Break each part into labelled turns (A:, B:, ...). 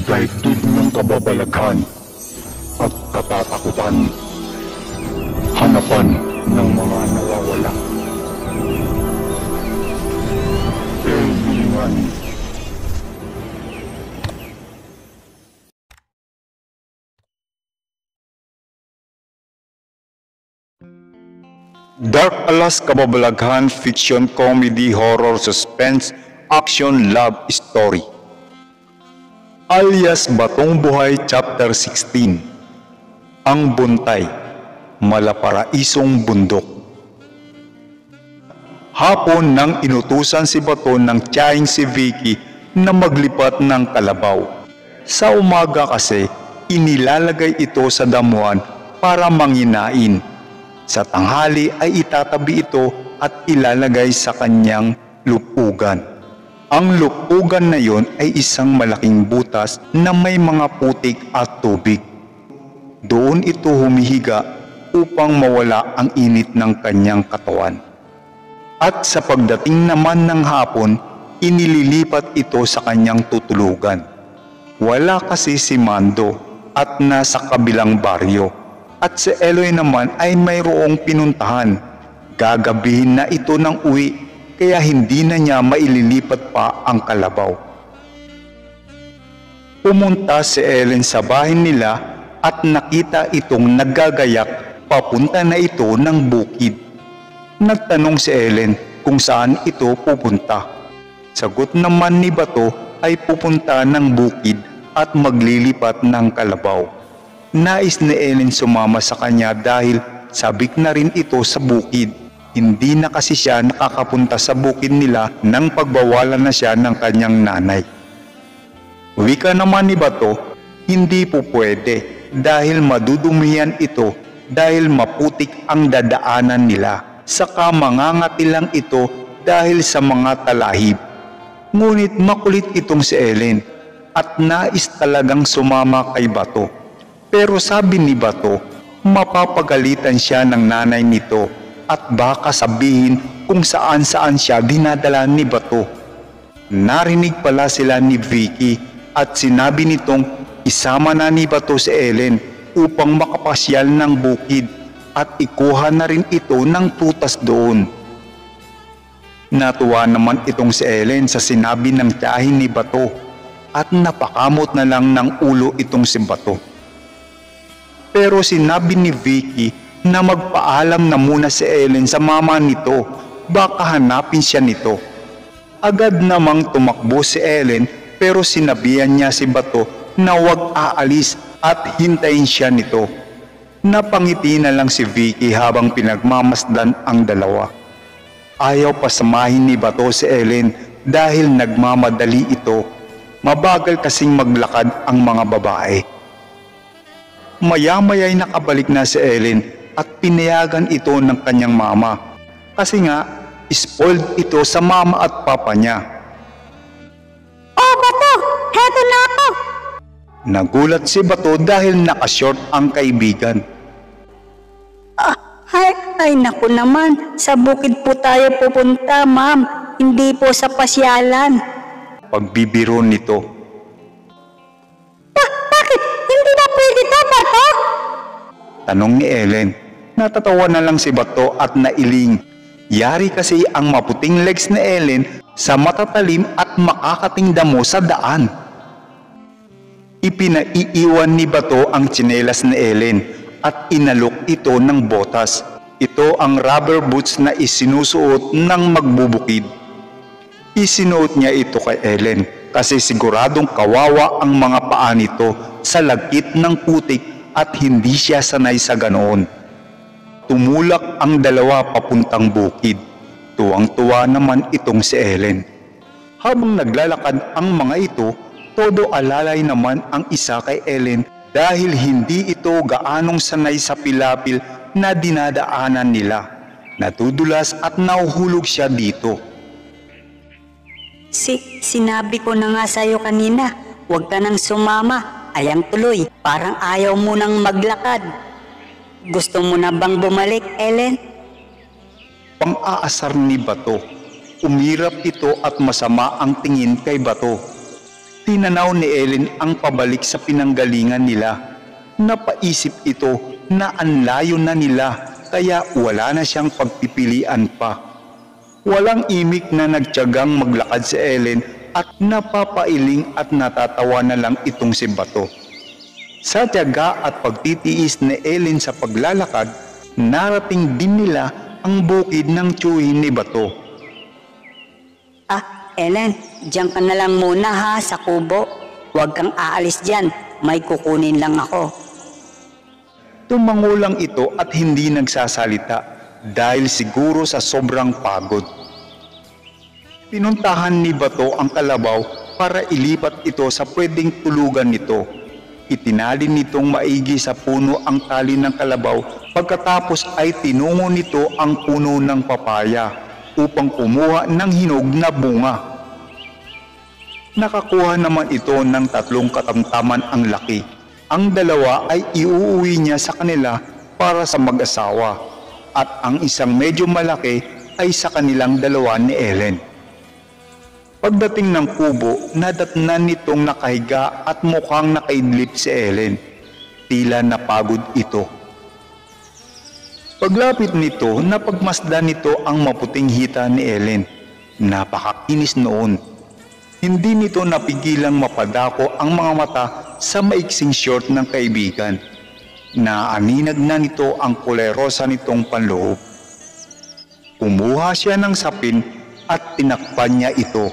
A: daigdig ng kababalaghan at katatakutan, hanapan ng mga nawawala. Kaibigan.
B: Dark Alas Kababalaghan Fiction Comedy Horror Suspense Action Love Story alias Batong Buhay Chapter 16. Ang Buntay, Malaparaisong Bundok. Hapon nang inutusan si Bato ng tiyahing si Vicky na maglipat ng kalabaw. Sa umaga kasi, inilalagay ito sa damuhan para manginain. Sa tanghali ay itatabi ito at ilalagay sa kanyang lupugan. Ang lupugan na yon ay isang malaking butas na may mga putik at tubig. Doon ito humihiga upang mawala ang init ng kanyang katawan. At sa pagdating naman ng hapon, inililipat ito sa kanyang tutulugan. Wala kasi si Mando at nasa kabilang baryo. At si Eloy naman ay mayroong pinuntahan. Gagabihin na ito ng uwi kaya hindi na niya maililipat pa ang kalabaw. Pumunta si Ellen sa bahay nila at nakita itong naggagayak papunta na ito ng bukid. Nagtanong si Ellen kung saan ito pupunta. Sagot naman ni Bato ay pupunta ng bukid at maglilipat ng kalabaw. Nais ni Ellen sumama sa kanya dahil sabik na rin ito sa bukid. Hindi na kasi siya nakakapunta sa bukid nila nang pagbawalan na siya ng kanyang nanay. Wika naman ni Bato, hindi po pwede dahil madudumihan ito dahil maputik ang dadaanan nila. Saka mangangati lang ito dahil sa mga talahib. Ngunit makulit itong si Ellen at nais talagang sumama kay Bato. Pero sabi ni Bato, mapapagalitan siya ng nanay nito at baka sabihin kung saan-saan siya dinadala ni Bato. Narinig pala sila ni Vicky at sinabi nitong isama na ni Bato si Ellen upang makapasyal ng bukid at ikuha na rin ito ng prutas doon. Natuwa naman itong si Ellen sa sinabi ng tiyahin ni Bato at napakamot na lang ng ulo itong si Bato. Pero sinabi ni Vicky na magpaalam na muna si Ellen sa mama nito, baka hanapin siya nito. Agad namang tumakbo si Ellen pero sinabihan niya si Bato na huwag aalis at hintayin siya nito. Napangiti na lang si Vicky habang pinagmamasdan ang dalawa. Ayaw pasamahin ni Bato si Ellen dahil nagmamadali ito. Mabagal kasing maglakad ang mga babae. Maya-maya'y nakabalik na si Ellen at pinayagan ito ng kanyang mama. Kasi nga, spoiled ito sa mama at papa niya.
C: Oh, Bato! Heto na ako!
B: Nagulat si Bato dahil nakashort ang kaibigan.
C: Ay naku naman, sa bukid po tayo pupunta, ma'am. Hindi po sa pasyalan.
B: Pagbibiro nito.
C: Bakit? Hindi na pwede to, Bato?
B: Tanong ni Ellen. Natatawa na lang si Bato at nailing. Yari kasi ang maputing legs ni Ellen sa matatalim at makakating damo sa daan. Ipinaiiwan ni Bato ang tsinelas ni Ellen at inalok ito ng botas. Ito ang rubber boots na isinusuot ng magbubukid. Isinuot niya ito kay Ellen kasi siguradong kawawa ang mga paa nito sa lagkit ng putik at hindi siya sanay sa ganoon. Tumulak ang dalawa papuntang bukid. Tuwang-tuwa naman itong si Ellen. Habang naglalakad ang mga ito, todo alalay naman ang isa kay Ellen dahil hindi ito gaanong sanay sa pilapil na dinadaanan nila. Natudulas at nahuhulog siya dito.
C: Sinabi ko na nga sa'yo kanina, huwag ka nang sumama. Ayang tuloy, parang ayaw mo nang maglakad. Gusto mo na bang bumalik, Ellen?
B: Pang-aasar ni Bato. Umirap ito at masama ang tingin kay Bato. Tinanaw ni Ellen ang pabalik sa pinanggalingan nila. Napaisip ito na ang layo na nila kaya wala na siyang pagpipilian pa. Walang imik na nagtiyagang maglakad si Ellen at napapailing at natatawa na lang itong si Bato. Sa tiyaga at pagtitiis ni Ellen sa paglalakad, narating din nila ang bukid ng tiyuhin ni Bato.
C: Ellen, diyan ka na lang muna ha sa kubo. Huwag kang aalis dyan, may kukunin lang ako.
B: Tumango lang ito at hindi nagsasalita dahil siguro sa sobrang pagod. Pinuntahan ni Bato ang kalabaw para ilipat ito sa pwedeng tulugan nito. Itinali nitong maigi sa puno ang tali ng kalabaw pagkatapos ay tinungo nito ang puno ng papaya upang kumuha ng hinog na bunga. Nakakuha naman ito ng 3 katamtaman ang laki. Ang 2 ay iuuwi niya sa kanila para sa mag-asawa at ang isang medyo malaki ay sa kanilang 2 ni Ellen. Pagdating ng kubo, nadatnan nitong nakahiga at mukhang nakaidlip si Ellen. Tila napagod ito. Paglapit nito, napagmasdan nito ang maputing hita ni Ellen. Napakakinis noon. Hindi nito napigilang mapadako ang mga mata sa maiksing short ng kaibigan. Naaninag na nito ang kulay rosa nitong panloob. Kumuha siya ng sapin at tinakpan niya ito.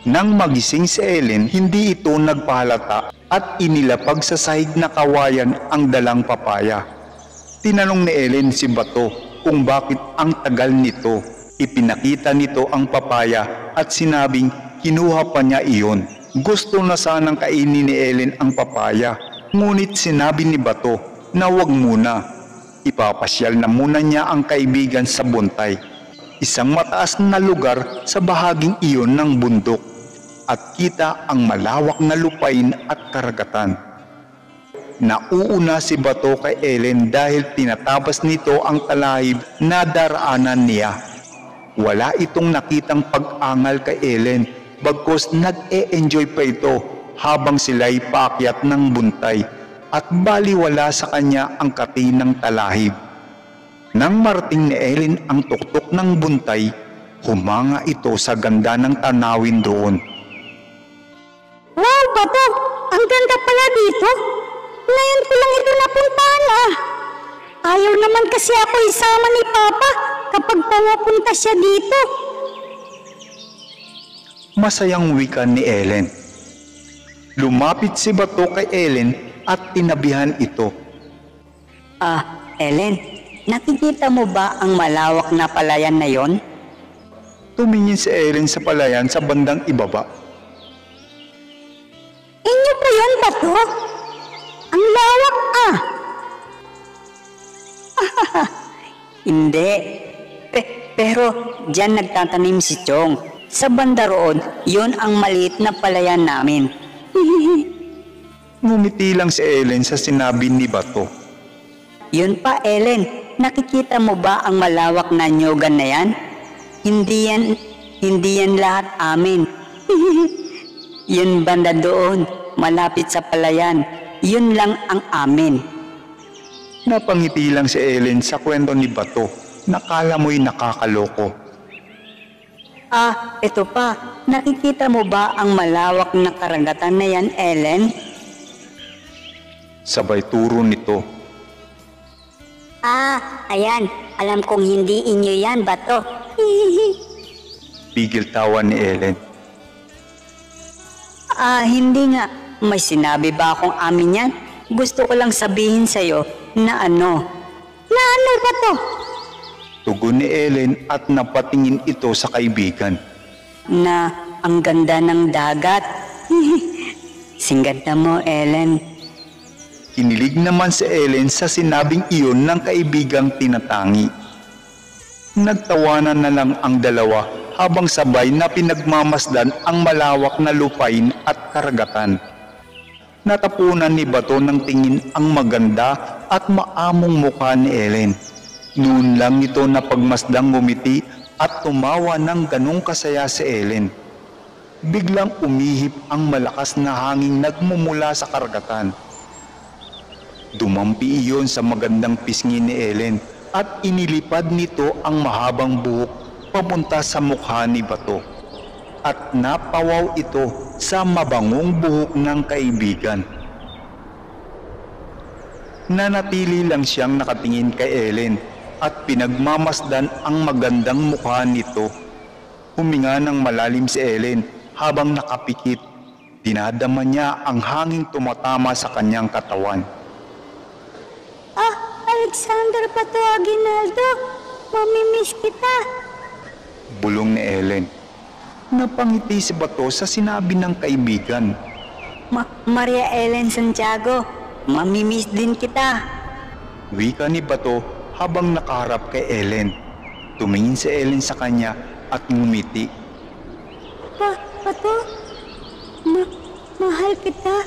B: Nang magising si Ellen, hindi ito nagpahalata at inilapag sa sahig na kawayan ang dalang papaya. Tinanong ni Ellen si Bato kung bakit ang tagal nito. Ipinakita nito ang papaya at sinabing kinuha pa niya iyon. Gusto na sanang kainin ni Ellen ang papaya, ngunit sinabi ni Bato na wag muna. Ipapasyal na muna niya ang kaibigan sa Buntay, isang mataas na lugar sa bahaging iyon ng bundok, at kita ang malawak na lupain at karagatan. Nauuna si Bato kay Ellen dahil tinatabas nito ang talahib na daraanan niya. Wala itong nakitang pag-angal kay Ellen, bagkus nag-e-enjoy pa ito habang sila'y paakyat ng buntay at baliwala sa kanya ang kati ng talahib. Nang marating ni Ellen ang tuktok ng buntay, humanga ito sa ganda ng tanawin doon.
D: Wow, Bato! Ang ganda pala dito! Ngayon ko lang ito napuntahan ah! Ayaw naman kasi ako isama ni Papa kapag pumupunta siya dito.
B: Masayang wika ni Ellen. Lumapit si Bato kay Ellen at tinabihan ito.
C: Ellen, nakikita mo ba ang malawak na palayan na yon?
B: Tumingin si Ellen sa palayan sa bandang ibaba.
D: Inyo ba yan, Bato? Ang lawak ah!
C: Hindi. Pero diyan nagtatanim si Chong. Sa banda roon, yun ang maliit na palayan namin.
B: Ngumiti lang si Ellen sa sinabi ni Bato.
C: Yun pa, Ellen, nakikita mo ba ang malawak na nyogan na yan? Hindi yan lahat amin. Yun banda doon, malapit sa palayan. Yun lang ang amin.
B: Napangiti lang si Ellen sa kwento ni Bato. Nakala mo'y nakakaloko.
C: Ito pa. Nakikita mo ba ang malawak na karagatan na yan, Ellen?
B: Sabay turo nito.
D: Ayan. Alam kong hindi inyo yan, Bato.
B: Pigil tawa ni Ellen.
C: Hindi nga. May sinabi ba akong amin yan? Gusto ko lang sabihin sa'yo na ano.
D: Na ano, Bato?
B: Tugon ni Ellen at napatingin ito sa kaibigan.
C: Na ang ganda ng dagat. Singganda mo, Ellen.
B: Kinilig naman si Ellen sa sinabing iyon ng kaibigang tinatangi. Nagtawanan na lang ang dalawa habang sabay na pinagmamasdan ang malawak na lupain at karagatan. Natapunan ni Bato ng tingin ang maganda at maamong mukha ni Ellen. Noon lang ito napagmasdang ngumiti at tumawa ng ganong kasaya si Ellen. biglang umihip ang malakas na hangin nagmumula sa karagatan. Dumampi iyon sa magandang pisngi ni Ellen at inilipad nito ang mahabang buhok papunta sa mukha ni Bato. At napawaw ito sa mabangong buhok ng kaibigan. Nanatili lang siyang nakatingin kay Ellen at pinagmamasdan ang magandang mukha nito. Huminga ng malalim si Ellen habang nakapikit. Dinadama niya ang hanging tumatama sa kanyang katawan.
D: Alexander Bato Aguinaldo, mamimiss kita.
B: Bulong ni Ellen. Napangiti si Bato sa sinabi ng kaibigan.
C: Maria Ellen Santiago, mamimiss din kita.
B: Wika ni Bato habang nakaharap kay Ellen. Tumingin si Ellen sa kanya at ngumiti.
D: Bato, mahal kita.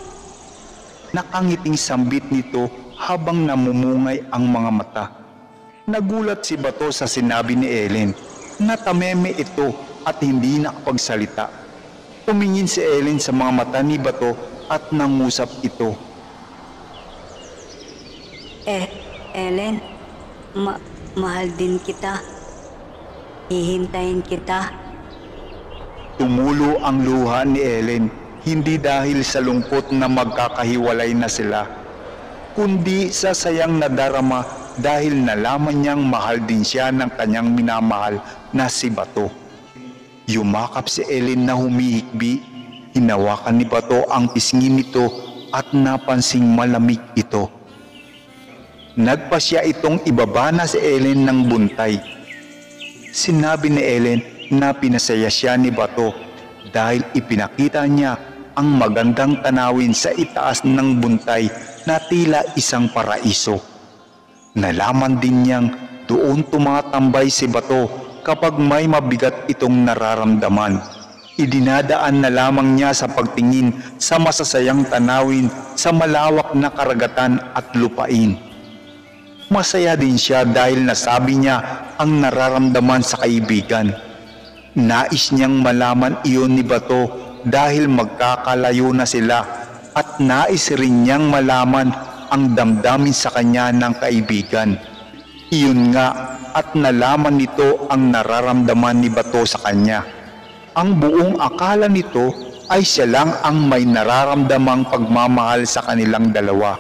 B: Nakangiting sambit nito habang namumungay ang mga mata. Nagulat si Bato sa sinabi ni Ellen. Natameme ito at hindi nakapagsalita. Tumingin si Ellen sa mga mata ni Bato at nangusap ito.
C: Ellen, mahal din kita. Hihintayin kita.
B: Tumulo ang luha ni Ellen, hindi dahil sa lungkot na magkakahiwalay na sila, kundi sa sayang nadarama dahil nalaman niyang mahal din siya ng kanyang minamahal na si Bato. Yumakap si Ellen na humihikbi. Hinawakan ni Bato ang pisngi nito at napansing malamig ito. Nagpasya itong ibaba na si Ellen ng buntay. Sinabi ni Ellen na pinasaya siya ni Bato dahil ipinakita niya ang magandang tanawin sa itaas ng buntay na tila isang paraiso. Nalaman din niyang doon tumatambay si Bato kapag may mabigat itong nararamdaman. Idinadaan na lamang niya sa pagtingin sa masasayang tanawin sa malawak na karagatan at lupain. Masaya din siya dahil nasabi niya ang nararamdaman sa kaibigan. Nais niyang malaman iyon ni Bato dahil magkakalayo na sila at nais rin niyang malaman ang damdamin sa kanya ng kaibigan. Iyon nga at nalaman nito ang nararamdaman ni Bato sa kanya. Ang buong akala nito ay siya lang ang may nararamdamang pagmamahal sa kanilang dalawa.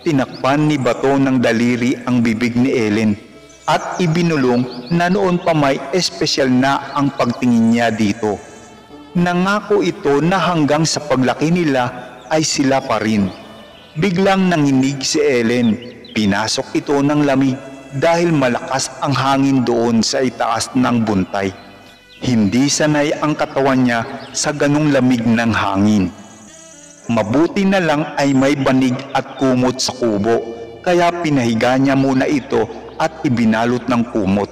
B: Tinakpan ni Bato ng daliri ang bibig ni Ellen at ibinulong na noon pa may espesyal na ang pagtingin niya dito. Nangako ito na hanggang sa paglaki nila ay sila pa rin. Biglang nanginig si Ellen. Pinasok ito ng lamig dahil malakas ang hangin doon sa itaas ng buntay. Hindi sanay ang katawan niya sa ganong lamig ng hangin. Mabuti na lang ay may banig at kumot sa kubo, kaya pinahiga niya muna ito at ibinalot ng kumot.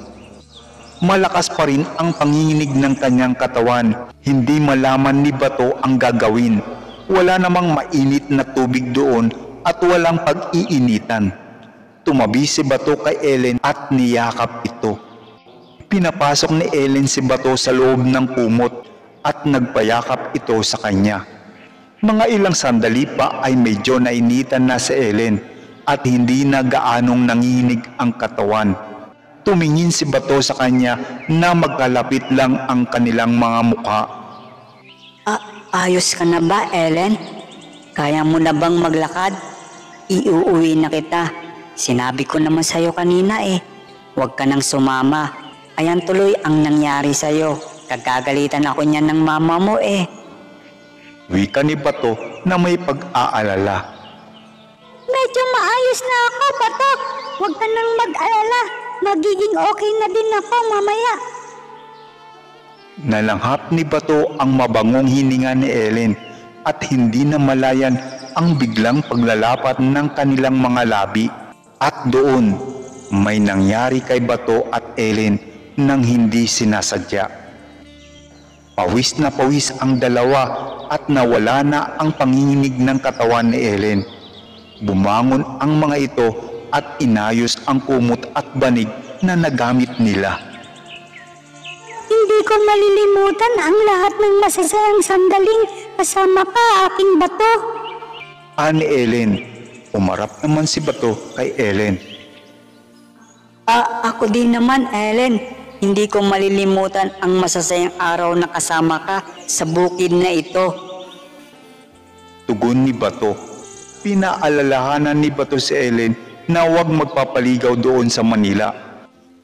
B: Malakas pa rin ang panginginig ng kanyang katawan, hindi malaman ni Bato ang gagawin. Wala namang mainit na tubig doon at walang pag-iinitan. Tumabi si Bato kay Ellen at niyakap ito. Pinapasok ni Ellen si Bato sa loob ng kumot at nagpayakap ito sa kanya. Mga ilang sandali pa ay medyo nainitan na si Ellen at hindi na gaanong nanginginig ang katawan. Tumingin si Bato sa kanya na magkalapit lang ang kanilang mga mukha.
C: Ayos ka na ba, Ellen? Kaya mo na bang maglakad? Iuuwi na kita. Sinabi ko naman sa'yo kanina huwag ka nang sumama. Ayan tuloy ang nangyari sa'yo. Kagagalitan ako niyan ng mama mo
B: Wika ni Bato na may pag-aalala.
D: Medyo maayos na ako, Bato. Huwag ka nang mag-alala. Magiging okay na din ako mamaya.
B: Nalanghap ni Bato ang mabangong hininga ni Ellen at hindi na malayan ang biglang paglalapat ng kanilang mga labi. At doon, may nangyari kay Bato at Ellen nang hindi sinasadya. Pawis na pawis ang dalawa at nawala na ang panginginig ng katawan ni Ellen. Bumangon ang mga ito at inayos ang kumot at banig na nagamit nila.
D: Hindi ko malilimutan ang lahat ng masasayang sandaling kasama ka, aking bato.
B: Ani Ellen. Umarap naman si Bato kay Ellen.
C: Ako din naman, Ellen. Hindi ko malilimutan ang masasayang araw na kasama ka sa bukid na ito.
B: Tugon ni Bato. Pinaalalahanan ni Bato si Ellen na huwag magpapaligaw doon sa Manila.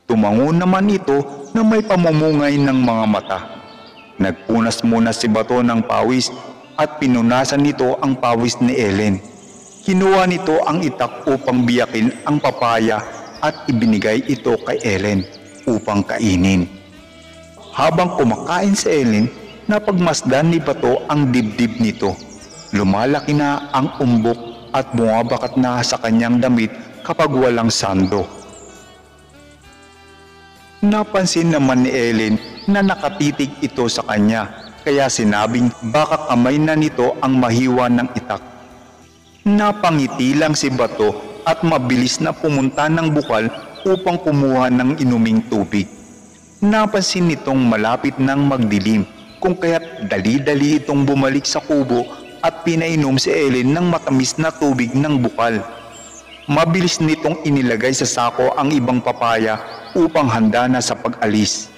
B: Tumango naman ito na may pamumungay ng mga mata. Nagpunas muna si Bato ng pawis at pinunasan nito ang pawis ni Ellen. Kinuha nito ang itak upang biyakin ang papaya at ibinigay ito kay Ellen upang kainin. Habang kumakain si Ellen, napagmasdan ni Bato ang dibdib nito. Lumalaki na ang umbok at bumabakat na sa kanyang damit kapag walang sando. Napansin naman ni Ellen na nakatitig ito sa kanya, kaya sinabing baka kamay na nito ang mahiwa ng itak. Napangiti lang si Bato at mabilis na pumunta ng bukal upang kumuha ng inuming tubig. Napansin nitong malapit ng magdilim, kung kaya't dali-dali itong bumalik sa kubo at pinainom si Ellen ng matamis na tubig ng bukal. Mabilis nitong inilagay sa sako ang ibang papaya upang handa na sa pag-alis.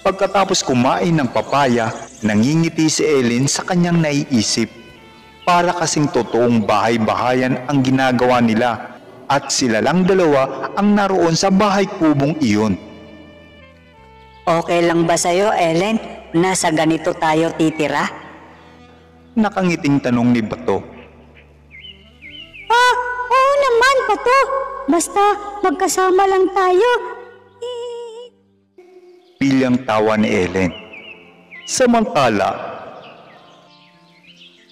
B: Pagkatapos kumain ng papaya, nangingiti si Ellen sa kanyang naiisip. Para kasing totoong bahay-bahayan ang ginagawa nila at sila lang dalawa ang naroon sa bahay kubong iyon.
C: Okay lang ba sa'yo, Ellen, na sa ganito tayo titira?
B: Nakangiting tanong ni Bato.
D: Oo naman, Bato. Basta magkasama lang tayo.
B: Pilyang tawa ni Ellen. Samantala,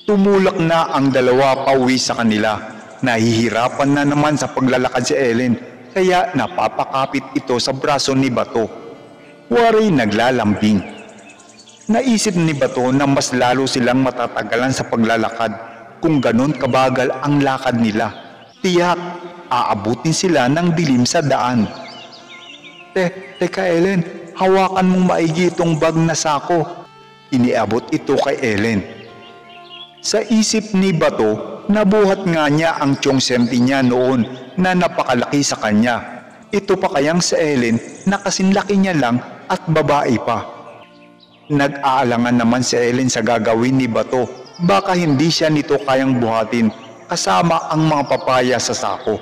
B: tumulak na ang dalawa pauwi sa kanila. Nahihirapan na naman sa paglalakad si Ellen, kaya napapakapit ito sa braso ni Bato. Waray naglalambing. Naisip ni Bato na mas lalo silang matatagalan sa paglalakad kung ganon kabagal ang lakad nila. Tiyak, aabutin sila ng dilim sa daan. Teka Ellen, hawakan mong maigi itong bag na sako. Iniabot ito kay Ellen. Sa isip ni Bato, nabuhat nga niya ang tiyong senti niya noon na napakalaki sa kanya. Ito pa kayang sa Ellen na kasinlaki niya lang at babae pa. Nag-aalangan naman si Ellen sa gagawin ni Bato. Baka hindi siya nito kayang buhatin kasama ang mga papaya sa sako.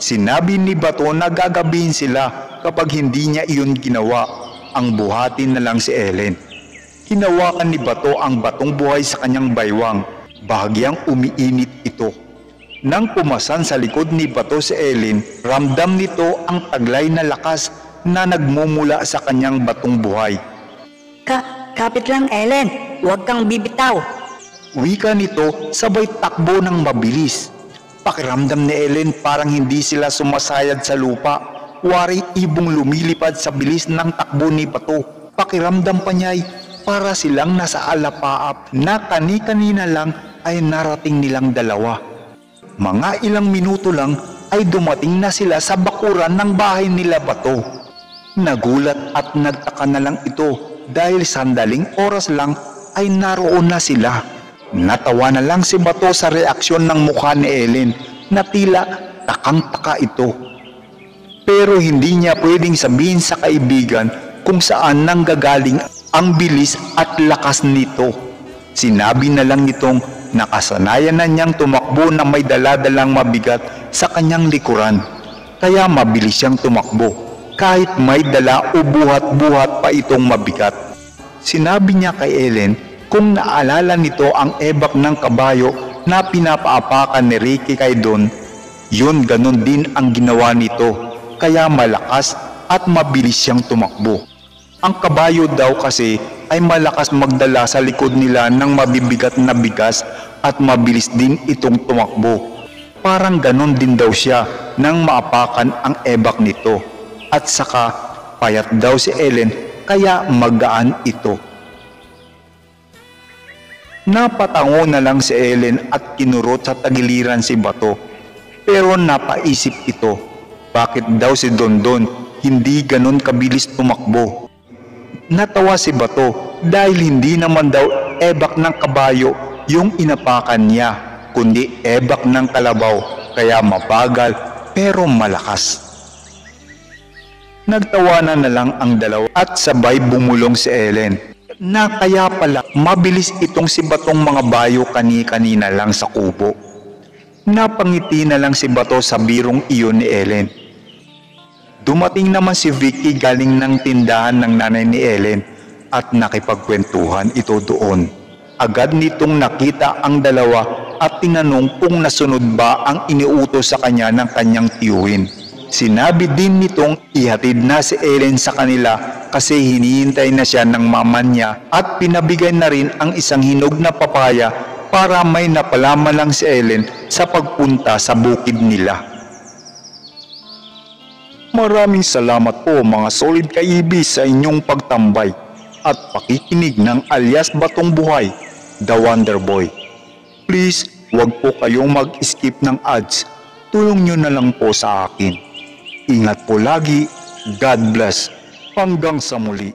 B: Sinabi ni Bato na gagabihin sila kapag hindi niya iyon ginawa. Ang buhatin na lang si Ellen. Hinawakan ni Bato ang batong buhay sa kanyang baywang. Bahagyang umiinit ito. Nang pumasan sa likod ni Bato si Ellen, ramdam nito ang taglay na lakas na nagmumula sa kanyang batong buhay.
C: Kapit lang, Ellen. Huwag kang bibitaw.
B: Wika nito sabay takbo ng mabilis. Pakiramdam ni Ellen parang hindi sila sumasayad sa lupa. Wari ibong lumilipad sa bilis ng takbo ni Bato. Pakiramdam pa niya'y para silang nasa alapaap na kani-kanina lang ay narating nilang dalawa. Mga ilang minuto lang ay dumating na sila sa bakuran ng bahay nila Bato. Nagulat at nagtaka na lang ito dahil sandaling oras lang ay naroon na sila. Natawa na lang si Bato sa reaksyon ng mukha ni Ellen na tila takang-taka ito. Pero hindi niya pwedeng sabihin sa kaibigan kung saan nanggagaling ang bilis at lakas nito. Sinabi na lang nitong nakasanayan na niyang tumakbo na may daladalang mabigat sa kanyang likuran. Kaya mabilis siyang tumakbo kahit may dala o buhat-buhat pa itong mabigat. Sinabi niya kay Ellen kung naalala nito ang ebak ng kabayo na pinapaapakan ni Ricky kay Don, yun ganon din ang ginawa nito, kaya malakas at mabilis siyang tumakbo. Ang kabayo daw kasi ay malakas magdala sa likod nila ng mabibigat na bigas at mabilis din itong tumakbo. Parang ganon din daw siya nang maapakan ang ebak nito. At saka payat daw si Ellen kaya magaan ito. Napatango na lang si Ellen at kinurot sa tagiliran si Bato. Pero napaisip ito, bakit daw si Dondon hindi ganon kabilis tumakbo? Natawa si Bato dahil hindi naman daw ebak ng kabayo yung inapakan niya, kundi ebak ng kalabaw, kaya mabagal pero malakas. Nagtawanan na lang ang dalawa at sabay bumulong si Ellen na kaya pala mabilis itong si Batong mga bayo kani-kanina lang sa kubo. Napangiti na lang si Bato sa birong iyon ni Ellen. Dumating naman si Vicky galing ng tindahan ng nanay ni Ellen at nakipagkwentuhan ito doon. Agad nitong nakita ang dalawa at tinanong kung nasunod ba ang iniutos sa kanya ng kanyang tiyuhin. Sinabi din nitong ihatid na si Ellen sa kanila kasi hinihintay na siya ng mama niya at pinabigay na rin ang isang hinog na papaya para may napalaman lang si Ellen sa pagpunta sa bukid nila. Maraming salamat po mga solid kaibis sa inyong pagtambay at pakikinig ng alias Batong Buhay, The Wonder Boy. Please, wag po kayong mag-skip ng ads. Tulong nyo na lang po sa akin. Ingat po lagi. God bless. Hanggang sa muli.